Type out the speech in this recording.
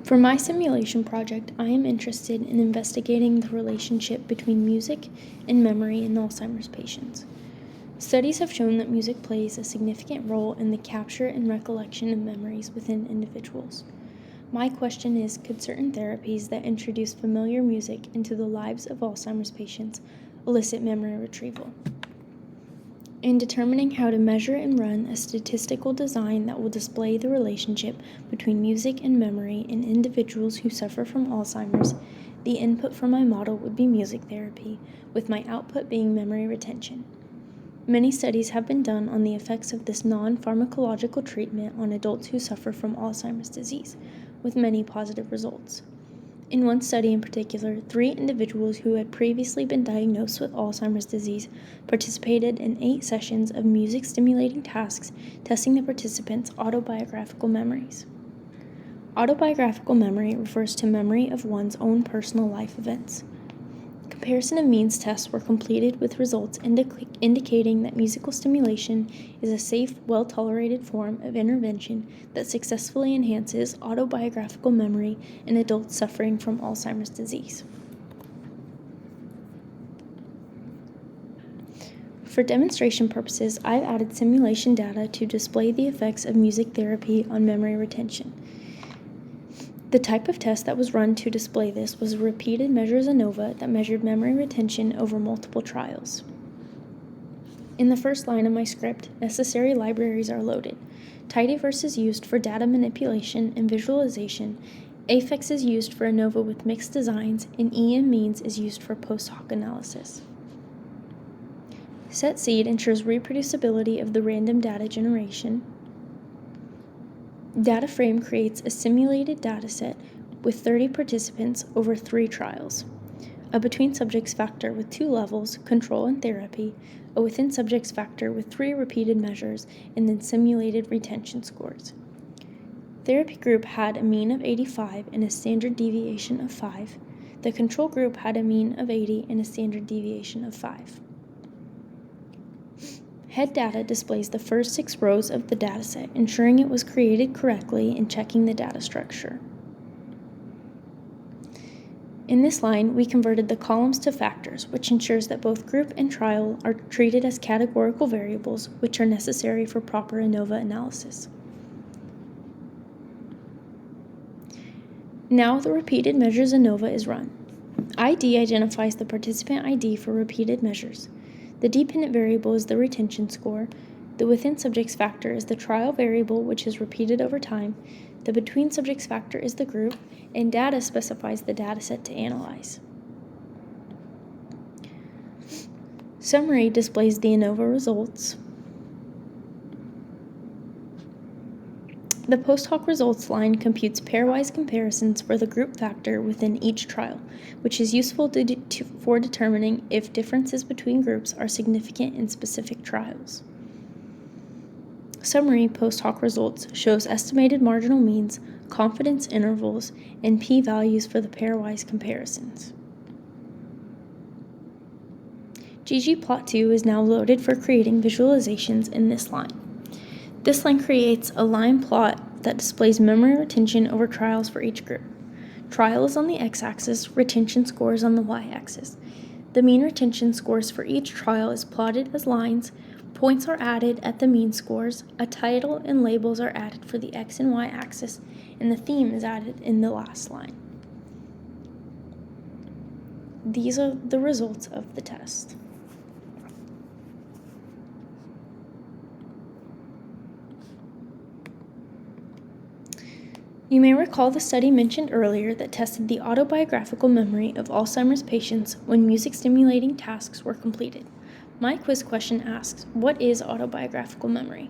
For my simulation project, I am interested in investigating the relationship between music and memory in Alzheimer's patients. Studies have shown that music plays a significant role in the capture and recollection of memories within individuals. My question is, could certain therapies that introduce familiar music into the lives of Alzheimer's patients elicit memory retrieval? In determining how to measure and run a statistical design that will display the relationship between music and memory in individuals who suffer from Alzheimer's, the input for my model would be music therapy, with my output being memory retention. Many studies have been done on the effects of this non-pharmacological treatment on adults who suffer from Alzheimer's disease, with many positive results. In one study in particular, 3 individuals who had previously been diagnosed with Alzheimer's disease participated in 8 sessions of music-stimulating tasks testing the participants' autobiographical memories. Autobiographical memory refers to memory of one's own personal life events. Comparison of means tests were completed with results indicating that musical stimulation is a safe, well-tolerated form of intervention that successfully enhances autobiographical memory in adults suffering from Alzheimer's disease. For demonstration purposes, I've added simulation data to display the effects of music therapy on memory retention. The type of test that was run to display this was a repeated measures ANOVA that measured memory retention over multiple trials. In the first line of my script, necessary libraries are loaded. Tidyverse is used for data manipulation and visualization, Aphex is used for ANOVA with mixed designs, and EM_MEANS is used for post-hoc analysis. setSeed ensures reproducibility of the random data generation. DataFrame creates a simulated dataset with 30 participants over 3 trials, a between subjects factor with 2 levels, control and therapy, a within subjects factor with 3 repeated measures, and then simulated retention scores. Therapy group had a mean of 85 and a standard deviation of 5. The control group had a mean of 80 and a standard deviation of 5. Head data displays the first 6 rows of the dataset, ensuring it was created correctly and checking the data structure. In this line, we converted the columns to factors, which ensures that both group and trial are treated as categorical variables, which are necessary for proper ANOVA analysis. Now the repeated measures ANOVA is run. ID identifies the participant ID for repeated measures. The dependent variable is the retention score. The within subjects factor is the trial variable, which is repeated over time. The between subjects factor is the group, and data specifies the dataset to analyze. Summary displays the ANOVA results. The post-hoc results line computes pairwise comparisons for the group factor within each trial, which is useful for determining if differences between groups are significant in specific trials. Summary post-hoc results shows estimated marginal means, confidence intervals, and p-values for the pairwise comparisons. ggplot2 is now loaded for creating visualizations in this line. This line creates a line plot that displays memory retention over trials for each group. Trial is on the x-axis, retention scores on the y-axis. The mean retention scores for each trial is plotted as lines, points are added at the mean scores, a title and labels are added for the x and y-axis, and the theme is added in the last line. These are the results of the test. You may recall the study mentioned earlier that tested the autobiographical memory of Alzheimer's patients when music-stimulating tasks were completed. My quiz question asks, what is autobiographical memory?